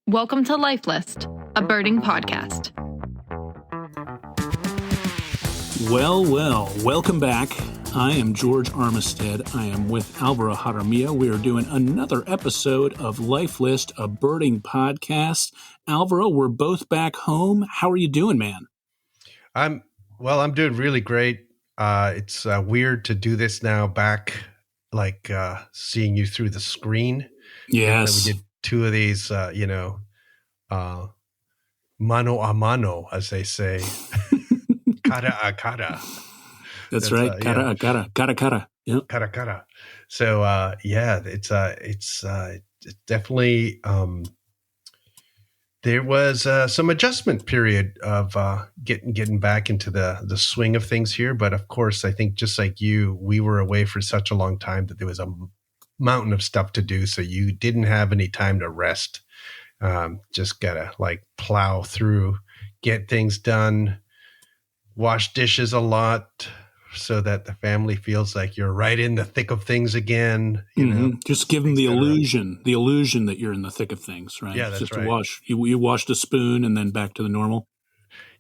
Welcome to Life List, a birding podcast. Well, welcome back. I am George Armistead. I am with Alvaro. We are doing another episode of Life List, a birding podcast. Alvaro, we're both back home. How are you doing, man? I'm doing really great. It's weird to do this now back, seeing you through the screen. Yes. We did two of these, mano a mano, as they say. Cara a cara. That's right. Cara a cara. Cara cara. Yep. Cara cara. So, it's definitely, there was some adjustment period of getting back into the swing of things here. But of course, I think just like you, we were away for such a long time that there was a mountain of stuff to do. So you didn't have any time to rest. Just gotta plow through, get things done, wash dishes a lot so that the family feels like you're right in the thick of things again. You know, just give them the illusion that you're in the thick of things, right? Yeah, that's just right. Wash. You wash the spoon and then back to the normal.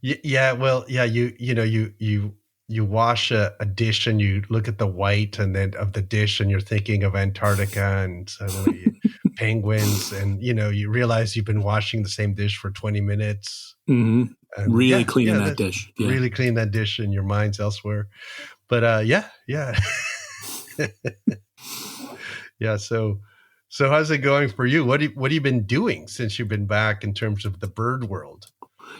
Yeah. Well, yeah. You wash a dish and you look at the white and then of the dish and you're thinking of Antarctica and suddenly penguins and you realize you've been washing the same dish for 20 minutes. Mm-hmm. Really cleaning that dish. Yeah. Really clean that dish and your mind's elsewhere. But yeah. Yeah. So how's it going for you? What have you been doing since you've been back in terms of the bird world?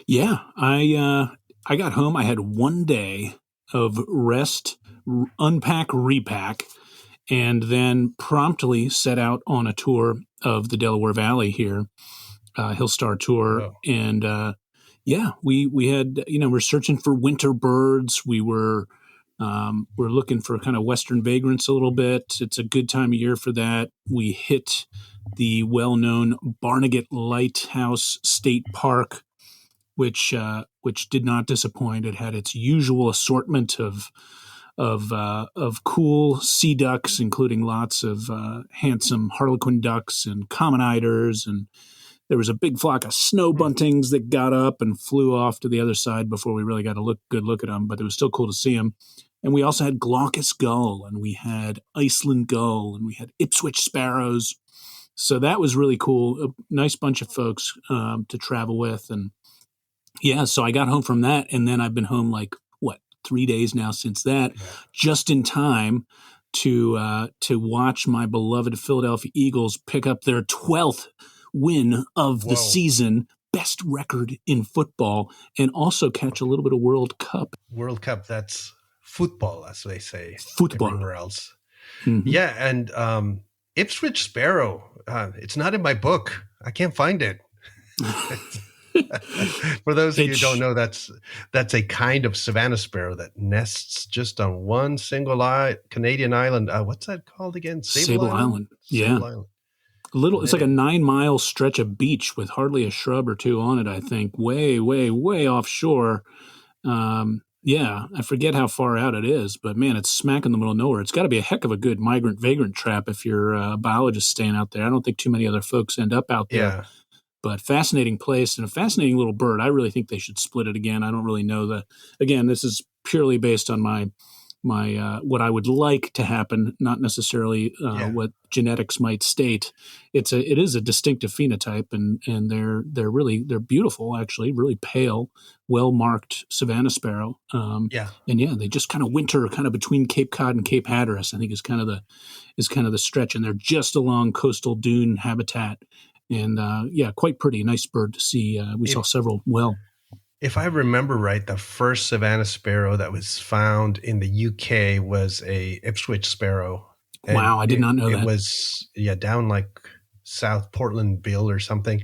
Yeah, I got home. I had one day of rest, unpack, repack, and then promptly set out on a tour of the Delaware Valley here, Hillstar tour. Oh. And we had, we're searching for winter birds. We're looking for kind of western vagrants a little bit. It's a good time of year for that. We hit the well-known Barnegat Lighthouse State Park, which did not disappoint. It had its usual assortment of cool sea ducks, including lots of handsome harlequin ducks and common eiders, and there was a big flock of snow buntings that got up and flew off to the other side before we really got a good look at them. But it was still cool to see them. And we also had glaucous gull, and we had Iceland gull, and we had Ipswich sparrows. So that was really cool. A nice bunch of folks to travel with, and yeah, so I got home from that, and then I've been home 3 days now since that, just in time to watch my beloved Philadelphia Eagles pick up their 12th win of the season, best record in football, and also catch a little bit of World Cup. World Cup, that's football, as they say. Football. Everywhere else. Mm-hmm. Yeah, and Ipswich sparrow, it's not in my book. I can't find it. For those of you who don't know, that's a kind of savanna sparrow that nests just on one single Canadian island. What's that called again? Sable Island. Yeah. Sable Island. It's like a 9-mile stretch of beach with hardly a shrub or two on it, I think. Way, way, way offshore. I forget how far out it is, but man, it's smack in the middle of nowhere. It's got to be a heck of a good migrant-vagrant trap if you're a biologist staying out there. I don't think too many other folks end up out there. Yeah. But fascinating place and a fascinating little bird. I really think they should split it again. I don't really know again, this is purely based on my what I would like to happen, not necessarily what genetics might state. It is a distinctive phenotype, and they're beautiful, actually, really pale, well marked savanna sparrow. And they just kind of winter kind of between Cape Cod and Cape Hatteras, I think is kind of the stretch, and they're just along coastal dune habitat. And quite pretty, nice bird to see. We saw several. If I remember right, the first savanna sparrow that was found in the UK was a Ipswich sparrow. And wow, I did not know that. It was down South Portland Bill or something.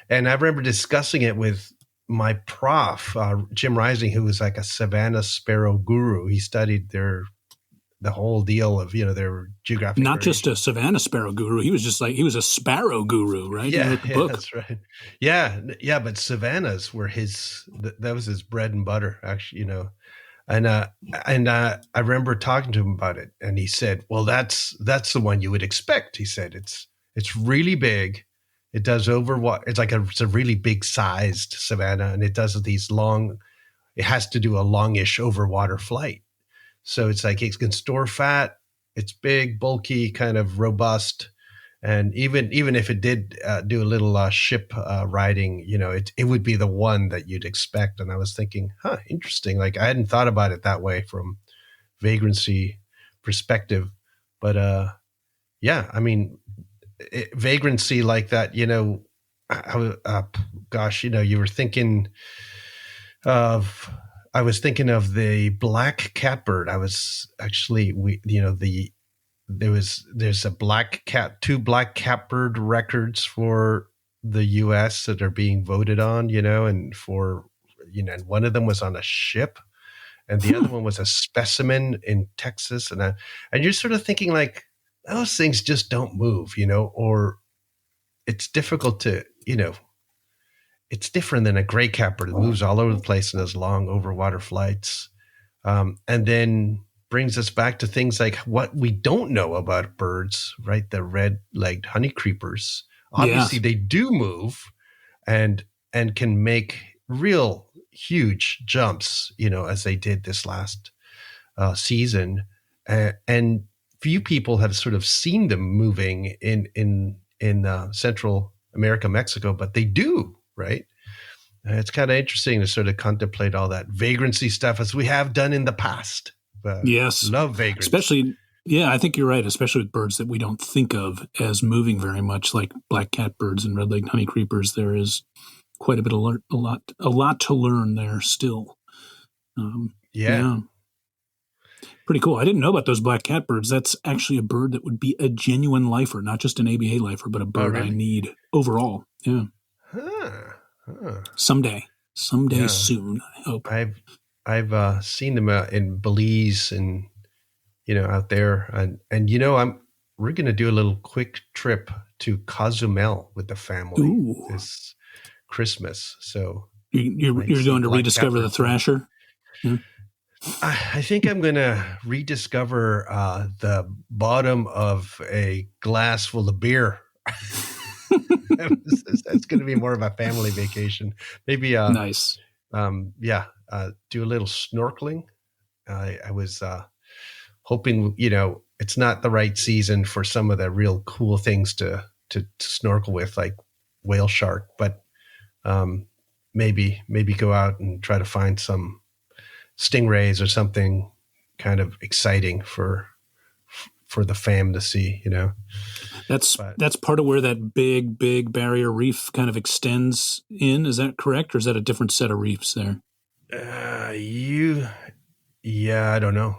And I remember discussing it with my prof, Jim Rising, who was like a savanna sparrow guru. He studied the whole deal of, their geographic. Not just a savanna sparrow guru. He was he was a sparrow guru, right? Yeah, that's right. Yeah. But savannas were that was his bread and butter, actually, And I remember talking to him about it, and he said, "Well, that's the one you would expect." He said, "It's really big, It does it's like it's a really big sized savanna, and it does these long, it has to do a longish overwater flight. So it's like it can store fat. It's big, bulky, kind of robust. And even if it did do a little ship riding, it would be the one that you'd expect. And I was thinking, interesting. Like I hadn't thought about it that way from vagrancy perspective. But yeah, I mean, vagrancy like that, gosh, you were thinking of, I was thinking of the black catbird. I was actually, there's two black catbird records for the U.S. that are being voted on, and and one of them was on a ship, and the other one was a specimen in Texas, and you're sort of thinking like those things just don't move, or it's difficult to, it's different than a gray catbird. It moves all over the place and has long overwater flights. And then brings us back to things like what we don't know about birds, right? The red-legged honey creepers. Obviously, they do move and can make real huge jumps, as they did this last season. And few people have sort of seen them moving in Central America, Mexico, but they do, right? It's kind of interesting to sort of contemplate all that vagrancy stuff as we have done in the past. Yes. Love vagrants. Especially, I think you're right, especially with birds that we don't think of as moving very much, like black catbirds and red-legged honey creepers. There is quite a bit, a lot to learn there still. Yeah. Pretty cool. I didn't know about those black catbirds. That's actually a bird that would be a genuine lifer, not just an ABA lifer, but a bird I need overall. Yeah. Someday soon, I hope. I've seen them in Belize and out there, and we're going to do a little quick trip to Cozumel with the family this Christmas. So you're going to rediscover the thrasher. Yeah. I think I'm going to rediscover the bottom of a glass full of beer. That's going to be more of a family vacation. Maybe nice. Do a little snorkeling. I was hoping, it's not the right season for some of the real cool things to snorkel with, like whale shark, but maybe go out and try to find some stingrays or something kind of exciting for the fam to see, That's part of where that big barrier reef kind of extends in. Is that correct? Or is that a different set of reefs there? I don't know.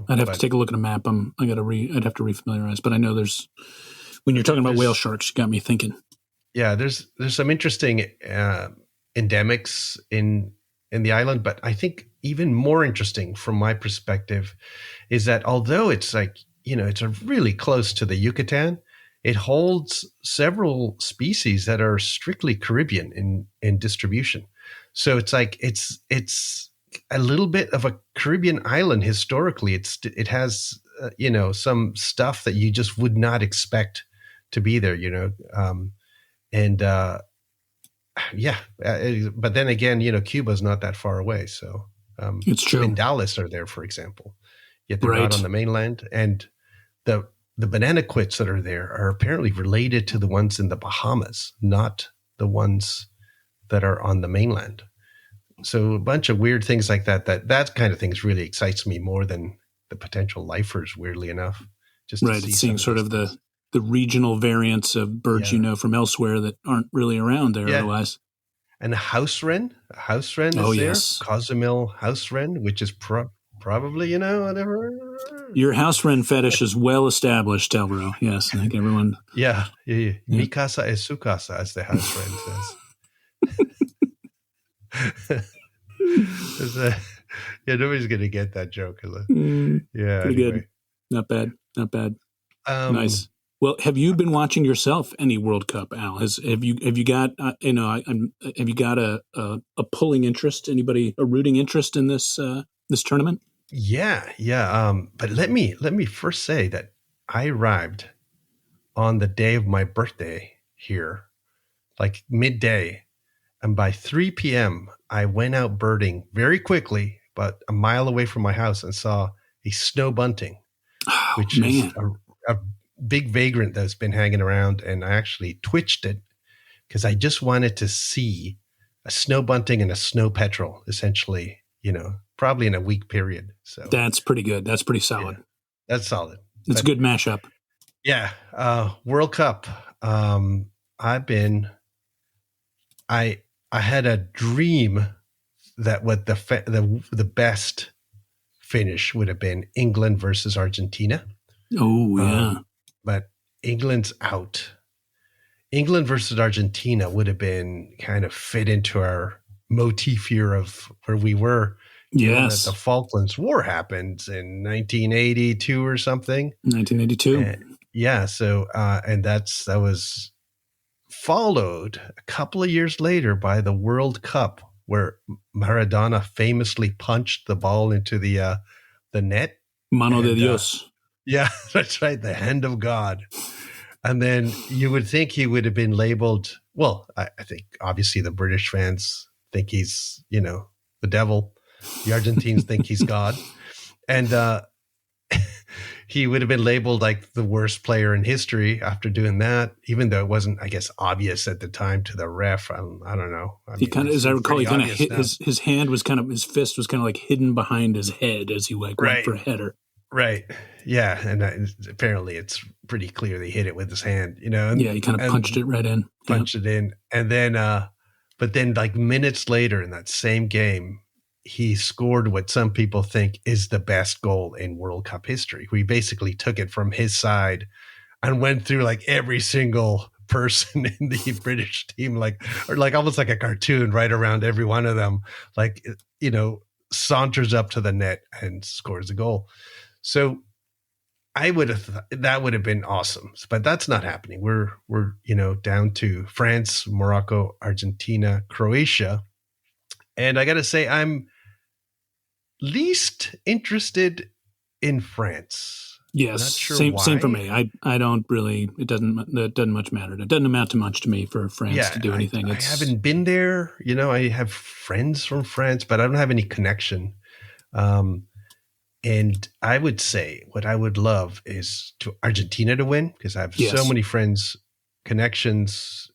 I'd have to take a look at a map. I'd have to refamiliarize, but I know when you're talking about whale sharks, you got me thinking. Yeah. There's some interesting, endemics in the island, but I think even more interesting from my perspective is that although it's like, it's really close to the Yucatan, it holds several species that are strictly Caribbean in distribution. So it's like, it's a little bit of a Caribbean island historically. It has, some stuff that you just would not expect to be there, but then again, Cuba's not that far away. So it's true. Bengalis are there, for example, yet they're not on the mainland. And the bananaquits that are there are apparently related to the ones in the Bahamas, not the ones that are on the mainland. So a bunch of weird things like that kind of things really excites me more than the potential lifers, weirdly enough. Just right. It's seeing sort of the regional variants of birds, from elsewhere that aren't really around there otherwise. And a house wren is there. Cozumel house wren, which is probably, whatever. Your house wren fetish is well established, Alvaro. Yes, I think everyone. Yeah. Mi casa es su casa, as the house wren says. Nobody's going to get that joke. Pretty anyway. Good. Not bad. Nice. Well, have you been watching yourself any World Cup, Al? Have you got have you got a pulling interest? Anybody a rooting interest in this tournament? Yeah. But let me first say that I arrived on the day of my birthday here, like midday. And by 3 p.m., I went out birding very quickly, about a mile away from my house, and saw a snow bunting, which is a big vagrant that's been hanging around. And I actually twitched it because I just wanted to see a snow bunting and a snow petrel, essentially, probably in a week period. So that's pretty good. That's pretty solid. Yeah, that's solid. It's a good mashup. Yeah. World Cup. I had a dream that what the best finish would have been England versus Argentina. Oh, yeah. But England's out. England versus Argentina would have been kind of fit into our motif here of where we were. Yes. That the Falklands War happened in 1982 or something. 1982. Yeah. So, and that was followed a couple of years later by the World Cup, where Maradona famously punched the ball into the net. Mano de Dios. Yeah, that's right. The hand of God. And then you would think he would have been labeled. Well, I think obviously the British fans think he's, the devil. The Argentines think he's God. And he would have been labeled like the worst player in history after doing that, even though it wasn't, I guess, obvious at the time to the ref. I don't know. He kind of, as I recall, he kind of hit his hand was kind of, his fist was kind of like hidden behind his head as he went for a header. Right. Yeah. And apparently it's pretty clear they hit it with his hand, he kind of punched it right in. Punched it in. And then, but then like minutes later in that same game, he scored what some people think is the best goal in World Cup history. We basically took it from his side and went through like every single person in the British team, or almost like a cartoon, right around every one of them, saunters up to the net and scores a goal. So I would have that would have been awesome, but that's not happening. We're down to France, Morocco, Argentina, Croatia, and I got to say I'm least interested in France. Yes, sure same for me. I don't really. It doesn't much matter. It doesn't amount to much to me for France to do anything. I haven't been there. I have friends from France, but I don't have any connection. And I would say what I would love is to Argentina to win, because I have so many friends, connections,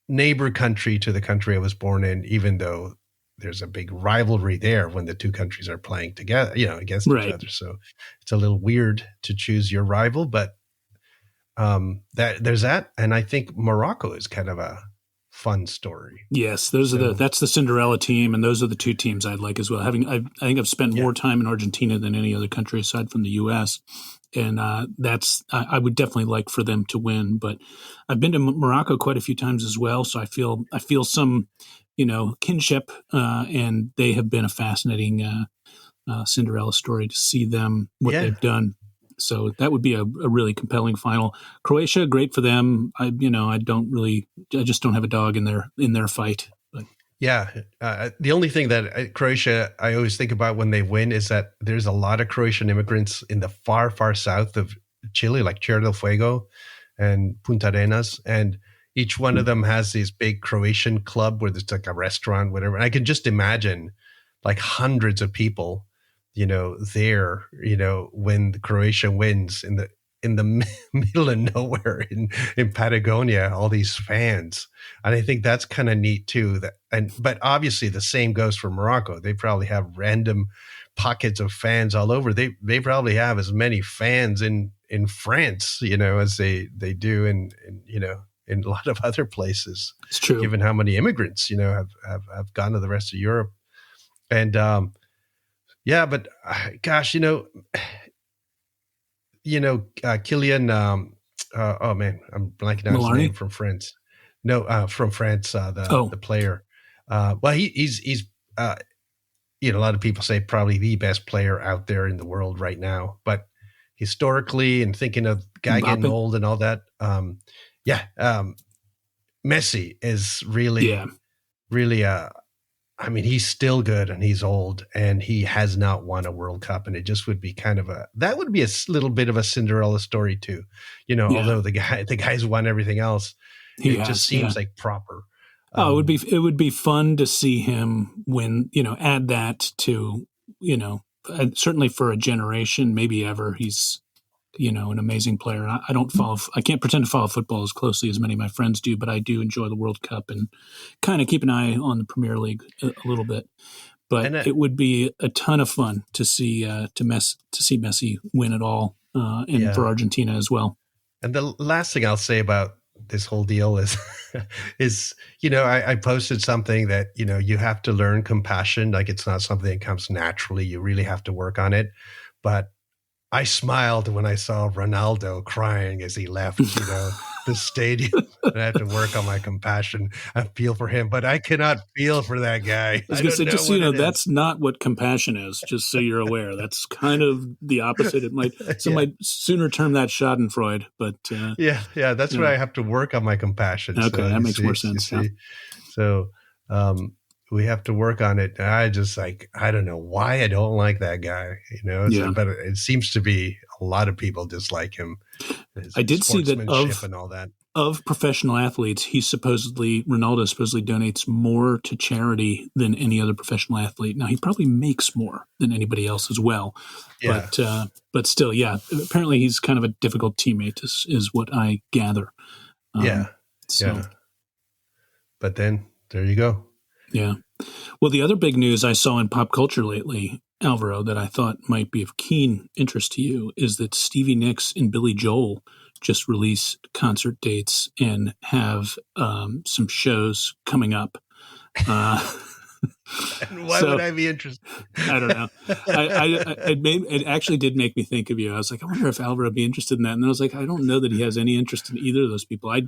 neighbor country to the country I was born in, even though there's a big rivalry there when the two countries are playing together, against each other. So it's a little weird to choose your rival, but there's that. And I think Morocco is kind of a fun story. Yes, that's the Cinderella team, and those are the two teams I'd like as well. I think I've spent more time in Argentina than any other country aside from the U.S., and I would definitely like for them to win. But I've been to Morocco quite a few times as well, so I feel some kinship, and they have been a fascinating Cinderella story to see them what they've done. So that would be a really compelling final. Croatia, great for them. I just don't have a dog in their fight. But. Yeah. The only thing that Croatia, I always think about when they win is that there's a lot of Croatian immigrants in the far, far south of Chile, like Tierra del Fuego and Punta Arenas. And each one of them has this big Croatian club where there's like a restaurant, whatever. And I can just imagine like hundreds of people there, when the Croatia wins in the middle of nowhere in Patagonia, all these fans. And I think that's kind of neat too. But obviously the same goes for Morocco. They probably have random pockets of fans all over. They probably have as many fans in France, as they do in a lot of other places. It's true. Given how many immigrants, have gone to the rest of Europe. And, yeah, but gosh, Kylian. Oh man, I'm blanking out his name from France. No, from France, the player. Well, he's a lot of people say probably the best player out there in the world right now. But historically, and thinking of guy getting old and all that, Messi is really. I mean, he's still good and he's old and he has not won a World Cup. And it just would be that would be a little bit of a Cinderella story too, although the guy's won everything else. It just seems like proper. It would be fun to see him win, add that to, certainly for a generation, maybe ever. He's, an amazing player. I can't pretend to follow football as closely as many of my friends do, but I do enjoy the World Cup and kind of keep an eye on the Premier League a little bit. But it would be a ton of fun to see Messi win it all, and for Argentina as well. And the last thing I'll say about this whole deal is, I posted something that, you have to learn compassion. Like, it's not something that comes naturally. You really have to work on it. But I smiled when I saw Ronaldo crying as he left, the stadium. And I have to work on my compassion. I feel for him, but I cannot feel for that guy. I was going to say, just so you know, that's not what compassion is, just so you're aware. That's kind of the opposite. It might sooner term that Schadenfreude, but that's where I have to work on my compassion. Okay, so, that makes more sense. Yeah. So we have to work on it. I just I don't know why I don't like that guy, but it seems to be a lot of people dislike him. I did see that and all that. Of professional athletes, Ronaldo supposedly donates more to charity than any other professional athlete. Now, he probably makes more than anybody else as well. Yeah. But still, apparently he's kind of a difficult teammate is what I gather. But then there you go. Yeah. Well, the other big news I saw in pop culture lately, Alvaro, that I thought might be of keen interest to you is that Stevie Nicks and Billy Joel just released concert dates and have some shows coming up. And why would I be interested? I don't know. It actually did make me think of you. I was like, I wonder if Alvaro would be interested in that. And then I was like, I don't know that he has any interest in either of those people. I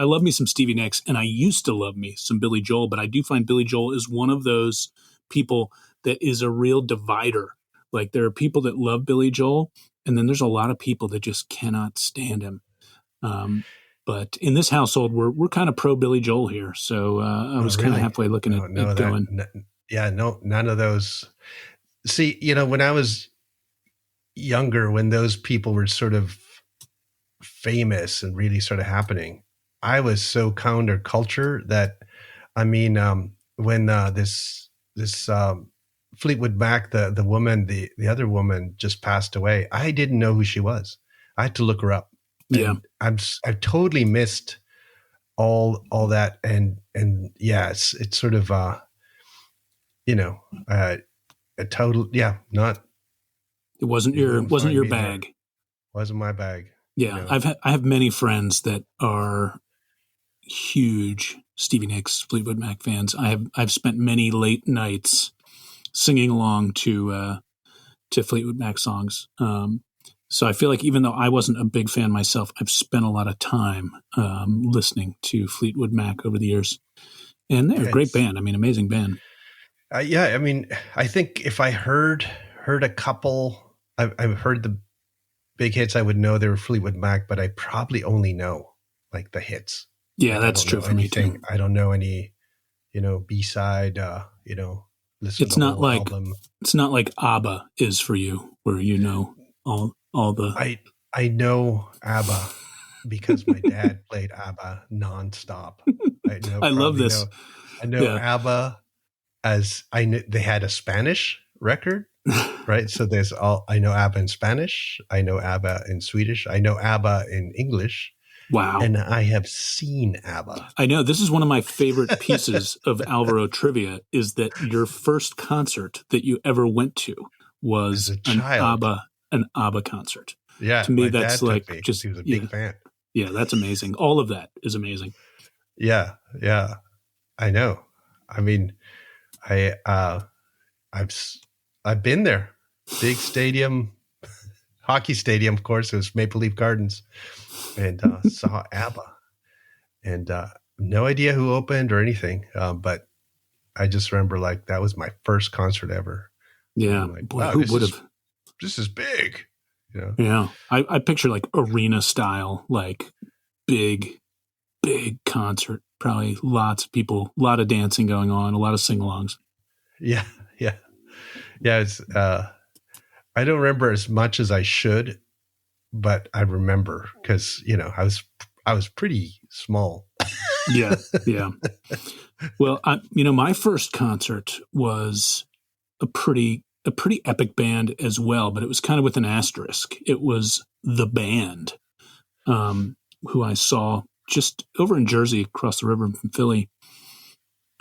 love me some Stevie Nicks, and I used to love me some Billy Joel, but I do find Billy Joel is one of those people that is a real divider. Like, there are people that love Billy Joel, and then there's a lot of people that just cannot stand him. But in this household, we're kind of pro Billy Joel here. So I was kind of halfway looking at going. None of those. See, when I was younger, when those people were sort of famous and really sort of happening, I was so counterculture that, when this Fleetwood Mac, the woman, the other woman just passed away, I didn't know who she was. I had to look her up. Yeah, I've totally missed all that, and it's sort of a total not. It wasn't your bag. There. Wasn't my bag. Yeah, I have many friends that are huge Stevie Nicks, Fleetwood Mac fans. I've spent many late nights singing along to Fleetwood Mac songs. So I feel like even though I wasn't a big fan myself, I've spent a lot of time listening to Fleetwood Mac over the years. And they're a great band. Amazing band. I think if I heard a couple, I've heard the big hits, I would know they were Fleetwood Mac, but I probably only know like the hits. Yeah, that's true for me too. I don't know any, B-side, listen it's to the not whole like album. It's not like ABBA is for you, where all the. I know ABBA because my dad played ABBA nonstop. I love this. I know ABBA as I knew they had a Spanish record, right? So I know ABBA in Spanish. I know ABBA in Swedish. I know ABBA in English. Wow. And I have seen ABBA. I know. This is one of my favorite pieces of Alvaro trivia, is that your first concert that you ever went to was an ABBA concert. Yeah. To me, that's like just, he was a big fan. Yeah, that's amazing. All of that is amazing. Yeah. Yeah. I know. I've been there. Big stadium, hockey stadium, of course. It was Maple Leaf Gardens, and saw ABBA, and no idea who opened or anything. But I just remember that was my first concert ever. Yeah, boy, wow, who would have? This is big. Yeah, I picture arena style, big concert. Probably lots of people, a lot of dancing going on, a lot of sing-alongs. Yeah. It's I don't remember as much as I should, but I remember because I was pretty small. Yeah. Well, my first concert was a pretty epic band as well, but it was kind of with an asterisk. It was The Band, who I saw just over in Jersey, across the river from Philly.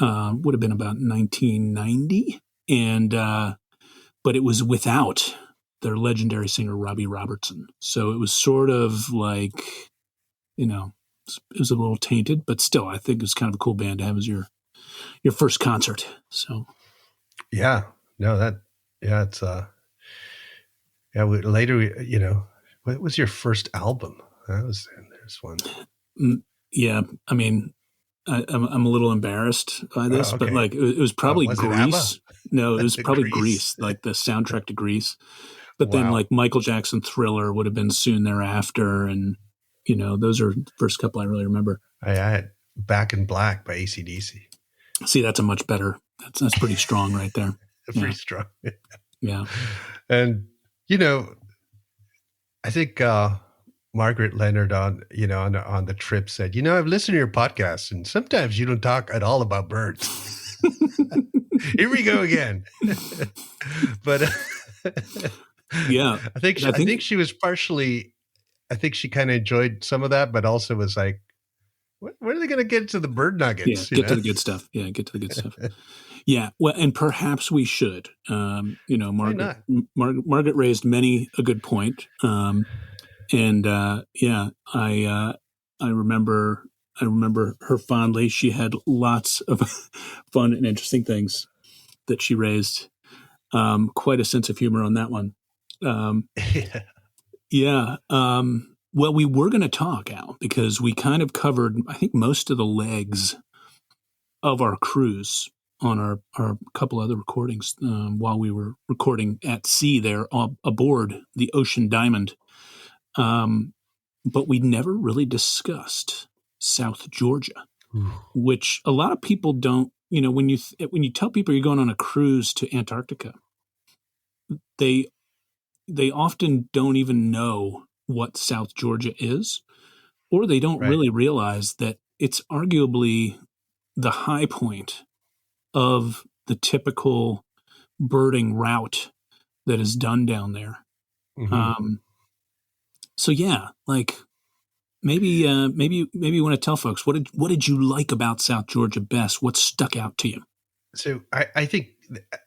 Would have been about 1990, and but it was without their legendary singer Robbie Robertson. So it was sort of like, it was a little tainted, but still, I think it was kind of a cool band to have as your first concert. So yeah, no, it's later, what was your first album? There's one. Yeah, I mean, I'm a little embarrassed by this, okay. but like it was probably was Grease. No, it was probably Grease. Grease, like the soundtrack to Grease. But then like Michael Jackson Thriller would have been soon thereafter, and those are the first couple I really remember. I had Back in Black by AC/DC. See, that's a much better. That's pretty strong right there. Pretty strong. Yeah. And I think Margaret Leonard on the trip said, I've listened to your podcast, and sometimes you don't talk at all about birds. Here we go again. But yeah, I think she was partially. I think she kind of enjoyed some of that, but also was like, "When are they going to get to the bird nuggets? Yeah, get to the good stuff. Yeah, get to the good stuff." Yeah, well, and perhaps we should. Margaret raised many a good point, and I remember her fondly. She had lots of fun and interesting things that she raised. Quite a sense of humor on that one. Yeah. Well, we were going to talk, Al, because we kind of covered, I think, most of the legs of our cruise on our couple other recordings while we were recording at sea there aboard the Ocean Diamond. But we never really discussed South Georgia, which a lot of people don't, when you tell people you're going on a cruise to Antarctica, they often don't even know what South Georgia is, or they don't really realize that it's arguably the high point of the typical birding route that is done down there. Mm-hmm. So yeah, like maybe you want to tell folks what did you like about South Georgia best? What stuck out to you? So I think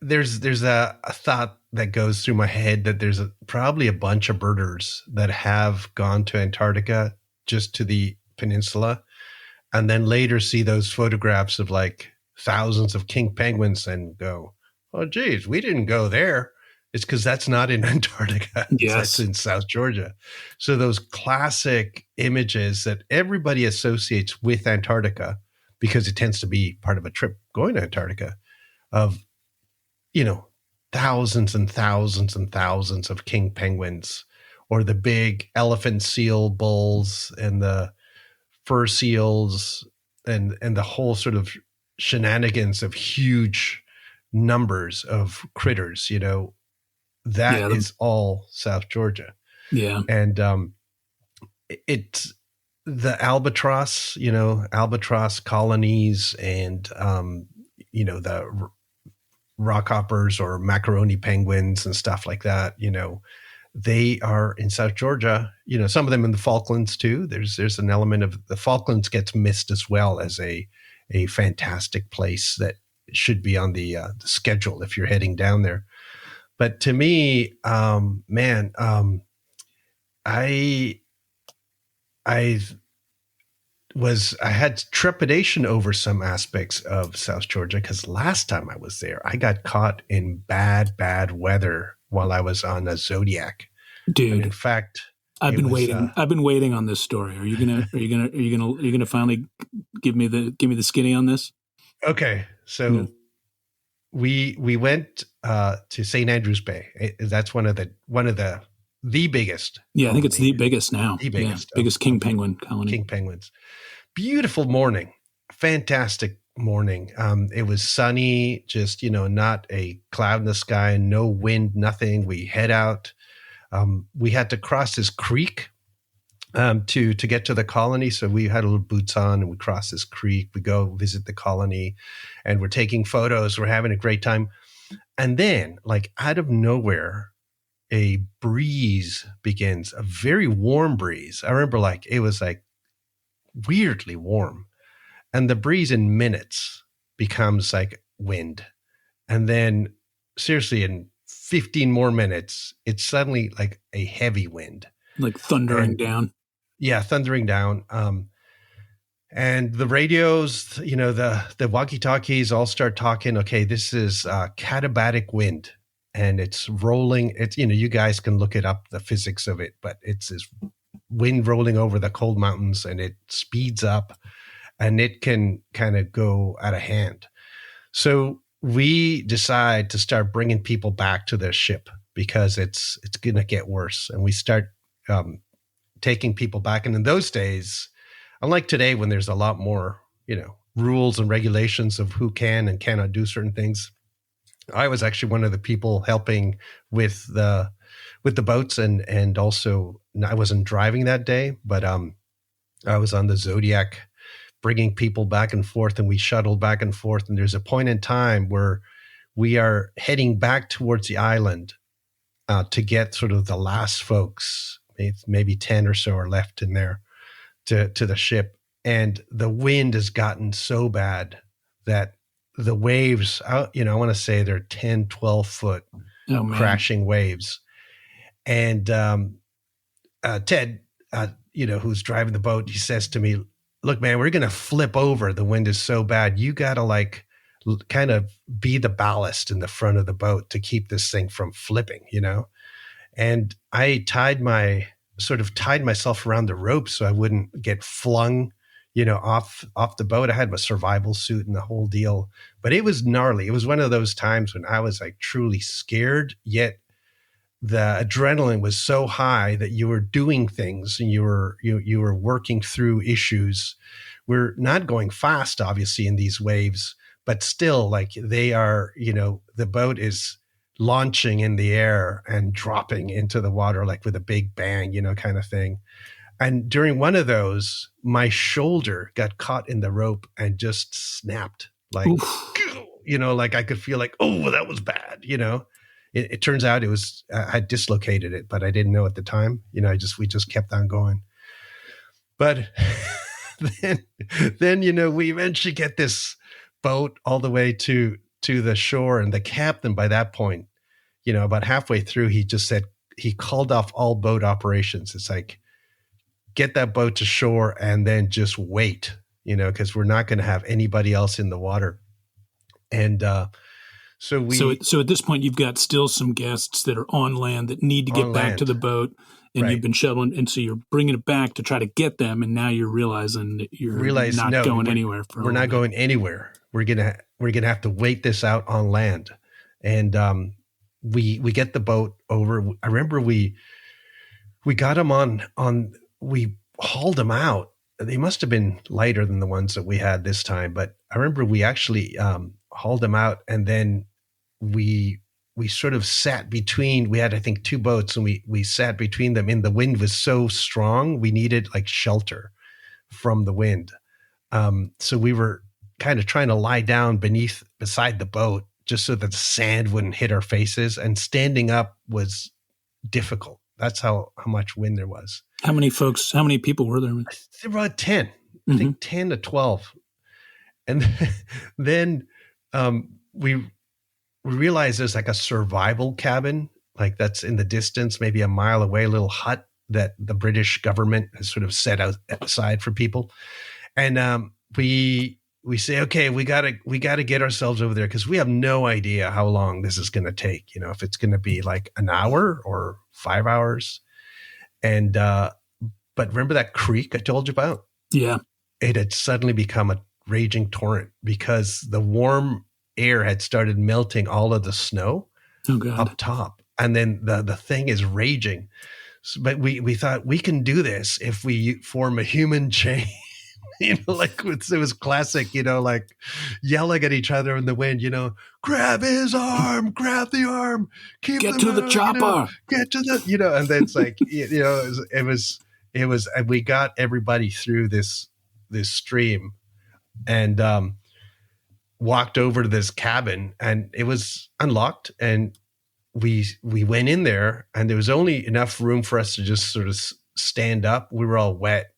there's a thought that goes through my head that there's probably a bunch of birders that have gone to Antarctica, just to the peninsula, and then later see those photographs of like thousands of king penguins and go, "Oh, geez, we didn't go there." It's because that's not in Antarctica. Yes. That's in South Georgia. So those classic images that everybody associates with Antarctica, because it tends to be part of a trip going to Antarctica, of, thousands and thousands and thousands of king penguins, or the big elephant seal bulls and the fur seals and the whole sort of shenanigans of huge numbers of critters, that is all South Georgia. Yeah. And it's the albatross, albatross colonies and, the rockhoppers or macaroni penguins and stuff like that, they are in South Georgia, some of them in the Falklands too. There's an element of the Falklands gets missed as well as a fantastic place that should be on the schedule if you're heading down there. But to me, I had trepidation over some aspects of South Georgia because last time I was there, I got caught in bad weather while I was on a Zodiac. Dude, and in fact, I've been waiting. I've been waiting on this story. Are you gonna finally give me the skinny on this? Okay, so we went to St. Andrews Bay. That's one of the biggest. Yeah, I think it's the biggest now. The biggest, biggest king penguin colony. King penguins. Beautiful morning, fantastic morning. It was sunny, just not a cloud in the sky, no wind, nothing. We head out. We had to cross this creek, to get to the colony. So we had a little boots on and we cross this creek. We go visit the colony and we're taking photos. We're having a great time. And then, like out of nowhere, a breeze begins, a very warm breeze. I remember like it was like weirdly warm. And the breeze in minutes becomes like wind. And then seriously, in 15 more minutes, it's suddenly like a heavy wind. Like thundering down. Yeah, thundering down. And the radios, you know, the walkie-talkies all start talking, okay, this is katabatic wind. And it's rolling. It's, you know, you guys can look it up, the physics of it, but it's this wind rolling over the cold mountains and it speeds up and it can kind of go out of hand. So we decide to start bringing people back to their ship because it's going to get worse. And we start taking people back. And in those days, unlike today, when there's a lot more, you know, rules and regulations of who can and cannot do certain things, I was actually one of the people helping with the boats, and also I wasn't driving that day, but I was on the Zodiac, bringing people back and forth, and we shuttled back and forth. And there's a point in time where we are heading back towards the island to get sort of the last folks, maybe 10 or so are left in there to the ship. And the wind has gotten so bad that the waves, you know, I want to say they're 10, 12 foot crashing waves. And Ted, you know, who's driving the boat, he says to me, look, man, we're going to flip over. The wind is so bad. You got to like kind of be the ballast in the front of the boat to keep this thing from flipping, you know? And I tied myself around the rope so I wouldn't get flung, you know, off the boat. I had my survival suit and the whole deal, but it was gnarly. It was one of those times when I was like truly scared, yet the adrenaline was so high that you were doing things and you were working through issues. We're not going fast, obviously, in these waves, but still, like, they are, you know, the boat is launching in the air and dropping into the water, like with a big bang, you know, kind of thing. And during one of those, my shoulder got caught in the rope and just snapped, like, you know, like I could feel like, oh, that was bad, you know. It turns out it was, I had dislocated it, but I didn't know at the time. You know, we just kept on going. But then, you know, we eventually get this boat all the way to the shore, and the captain by that point, you know, about halfway through, he just said, he called off all boat operations. It's like, get that boat to shore and then just wait, you know, because we're not going to have anybody else in the water. And, So at this point, you've got still some guests that are on land that need to get back to the boat, and right. You've been shuttling, and so you're bringing it back to try to get them, and now you're realizing that you're not going anywhere. We're not going anywhere. We're gonna have to wait this out on land, and we get the boat over. I remember we got them on. We hauled them out. They must have been lighter than the ones that we had this time, but I remember we actually hauled them out, and then we sort of sat between. We had, I think, two boats, and we sat between them. And the wind was so strong, we needed like shelter from the wind. So we were kind of trying to lie down beside the boat just so that the sand wouldn't hit our faces. And standing up was difficult. That's how much wind there was. How many people were there? There were about 10. I think 10 to 12. And then we realized there's like a survival cabin, like that's in the distance, maybe a mile away, a little hut that the British government has sort of set aside for people. And we say, okay, we gotta get ourselves over there because we have no idea how long this is going to take. You know, if it's going to be like an hour or 5 hours. And but remember that creek I told you about? Yeah, it had suddenly become a raging torrent because the warm air had started melting all of the snow up top. And then the thing is raging. So, but we thought we can do this if we form a human chain. You know, like it was classic, you know, like yelling at each other in the wind, you know, grab his arm, grab the arm, get to the chopper, get to the, you know, and then it's like, you know, it it was, and we got everybody through this stream, and walked over to this cabin, and it was unlocked, and we went in there, and there was only enough room for us to just sort of stand up. We were all wet.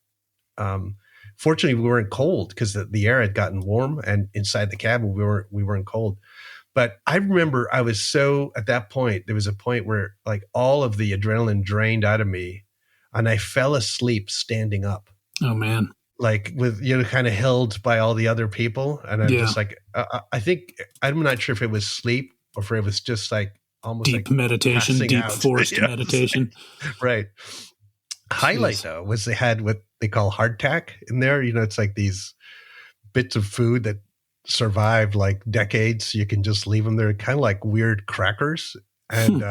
Fortunately, we weren't cold because the air had gotten warm, and inside the cabin we weren't cold. But I remember I was so, at that point, there was a point where like all of the adrenaline drained out of me, and I fell asleep standing up. Oh man. Like with, kind of held by all the other people. And I'm just like, I think, I'm not sure if it was sleep or if it was just like almost deep like meditation, deep out. Forced meditation. Right. Highlight though was they had what they call hardtack in there. It's like these bits of food that survive like decades. So you can just leave them there, kind of like weird crackers. And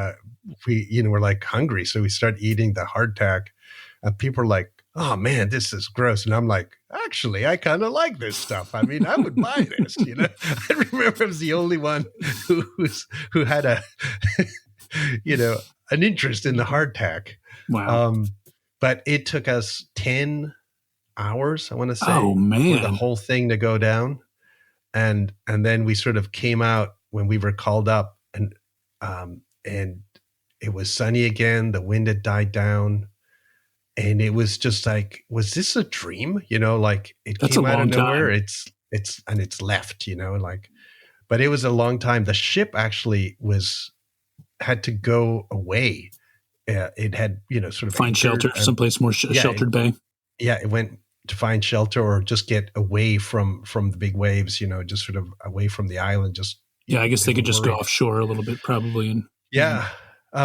we, we're like hungry. So we start eating the hardtack, and people are like, oh man, this is gross. And I'm like, actually, I kind of like this stuff. I mean, I would buy this, I remember I was the only one who had a, an interest in the hardtack. Wow. But it took us 10 hours, I want to say, for the whole thing to go down. And then we sort of came out when we were called up, and it was sunny again. The wind had died down. And it was just like, was this a dream? Like it That's came out of nowhere. Time. It's left, but it was a long time. The ship actually had to go away. It had, sort of find shelter, someplace more sheltered bay. Yeah. It went to find shelter or just get away from the big waves, just sort of away from the island. I guess they could just go offshore a little bit probably. And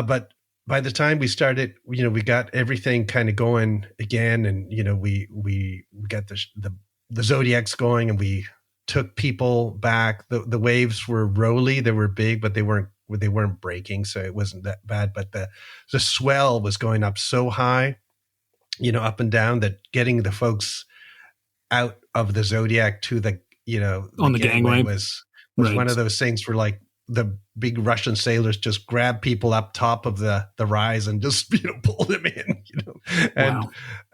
but by the time we started, we got everything kind of going again, and we got the zodiacs going, and we took people back. The waves were rolly, they were big, but they weren't breaking, so it wasn't that bad. But the swell was going up so high, up and down, that getting the folks out of the zodiac to the on the gangway was one of those things where like the big Russian sailors just grab people up top of the rise and just pull them in,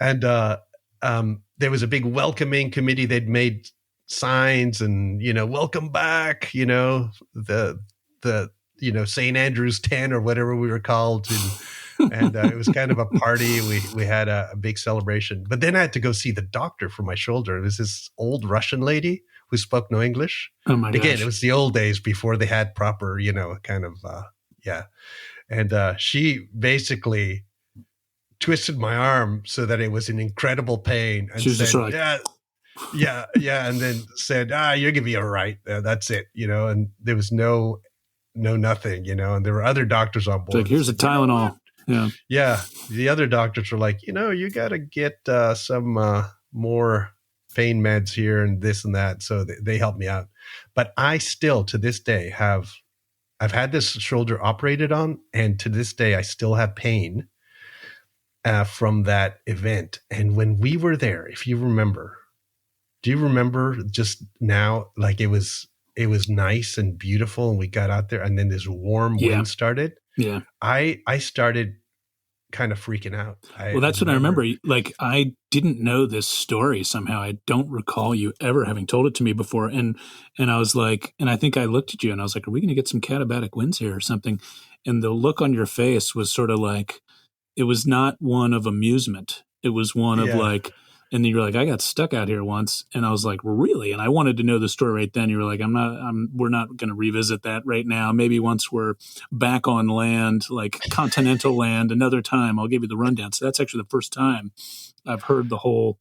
and there was a big welcoming committee. They'd made signs and welcome back, the St. Andrew's 10 or whatever we were called, and it was kind of a party. We had a big celebration, but then I had to go see the doctor for my shoulder. It was this old Russian lady who spoke no English. Oh my gosh. Again, it was the old days before they had proper, kind of, And she basically twisted my arm so that it was in incredible pain. And she was said, just like, yeah. And then said, you're going to be all right. That's it, and there was no nothing, and there were other doctors on board. Like, here's a Tylenol. Yeah. The other doctors were like, you got to get some more pain meds here and this and that. So they helped me out. But I still, to this day, I've had this shoulder operated on, and to this day, I still have pain from that event. And when we were there, if you remember, do you remember just now, like it was nice and beautiful, and we got out there, and then this warm wind started. Yeah. I started kind of freaking out. That's what I remember. Like, I didn't know this story somehow. I don't recall you ever having told it to me before. And I was like, and I think I looked at you and I was like, are we going to get some katabatic winds here or something? And the look on your face was sort of like, it was not one of amusement. It was one of like, and then you're like, I got stuck out here once. And I was like, really? And I wanted to know the story right then. You were like, we're not going to revisit that right now. Maybe once we're back on land, like continental land, another time, I'll give you the rundown. So that's actually the first time I've heard the whole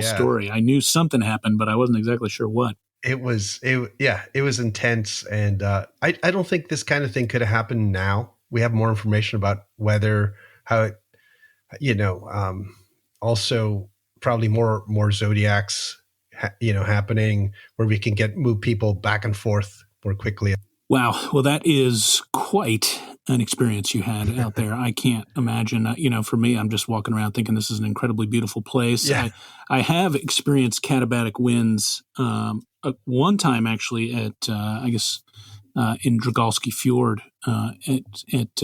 story. I knew something happened, but I wasn't exactly sure what. It was intense. And I don't think this kind of thing could have happened now. We have more information about weather, how it, also probably more zodiacs, happening where we can move people back and forth more quickly. Wow. Well, that is quite an experience you had out there. I can't imagine, for me, I'm just walking around thinking this is an incredibly beautiful place. Yeah. I have experienced katabatic winds one time actually at, in Dragalski Fjord at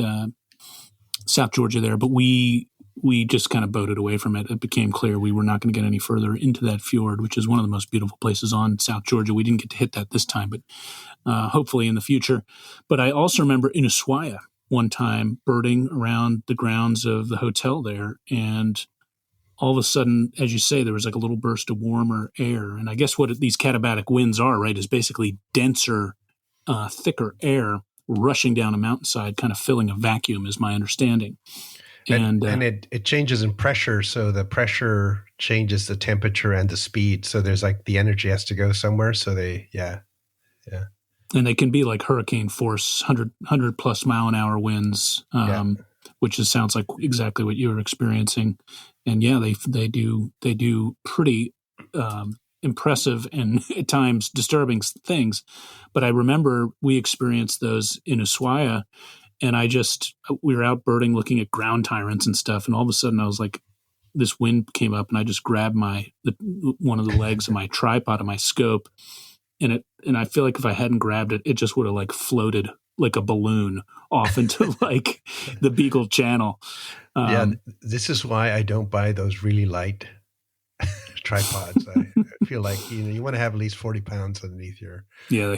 South Georgia there. But we we just kind of boated away from it. It became clear we were not going to get any further into that fjord, which is one of the most beautiful places on South Georgia. We didn't get to hit that this time, but hopefully in the future. But I also remember in Ushuaia one time birding around the grounds of the hotel there, and all of a sudden, as you say, there was like a little burst of warmer air. And I guess what these katabatic winds are, right, is basically denser, thicker air rushing down a mountainside, kind of filling a vacuum, is my understanding. And it changes in pressure, so the pressure changes the temperature and the speed. So there's like the energy has to go somewhere. So and they can be like hurricane force, 100 plus mile an hour winds, which sounds like exactly what you were experiencing. And yeah, they do pretty impressive and at times disturbing things. But I remember we experienced those in Ushuaia, and we were out birding, looking at ground tyrants and stuff. And all of a sudden I was like, this wind came up and I just grabbed one of the legs of my tripod of my scope. And I feel like if I hadn't grabbed it, it just would have like floated like a balloon off into like the Beagle Channel. This is why I don't buy those really light tripods. I feel like you want to have at least 40 pounds underneath your. Yeah, the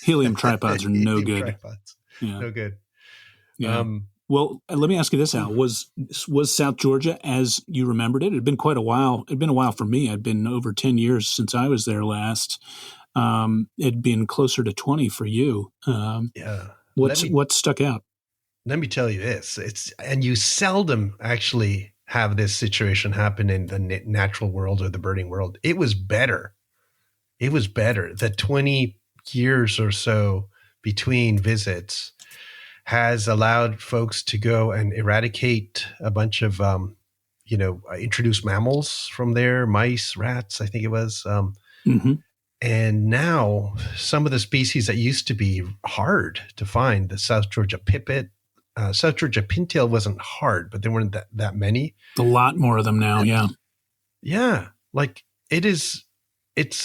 helium tripods are no good. Tripods. Yeah. No good. Yeah. Well, let me ask you this, Al. Was South Georgia as you remembered it? It had been quite a while. It'd been a while for me. I'd been over 10 years since I was there last. It'd been closer to 20 for you. What stuck out? Let me tell you this. And you seldom actually have this situation happen in the natural world or the birding world. It was better. The 20 years or so between visits has allowed folks to go and eradicate a bunch of, introduced mammals from there, mice, rats, I think it was. And now some of the species that used to be hard to find, the South Georgia pipit, South Georgia pintail wasn't hard, but there weren't that many. A lot more of them now. Yeah. Yeah. Like it's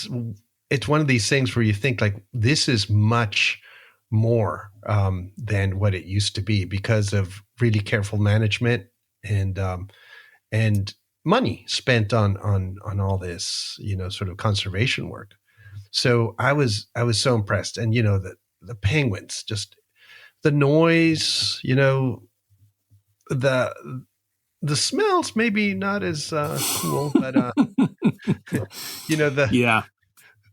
one of these things where you think like this is much more than what it used to be because of really careful management and money spent on all this, sort of conservation work. So I was so impressed. And, the penguins, just the noise, the smells, maybe not as cool, but,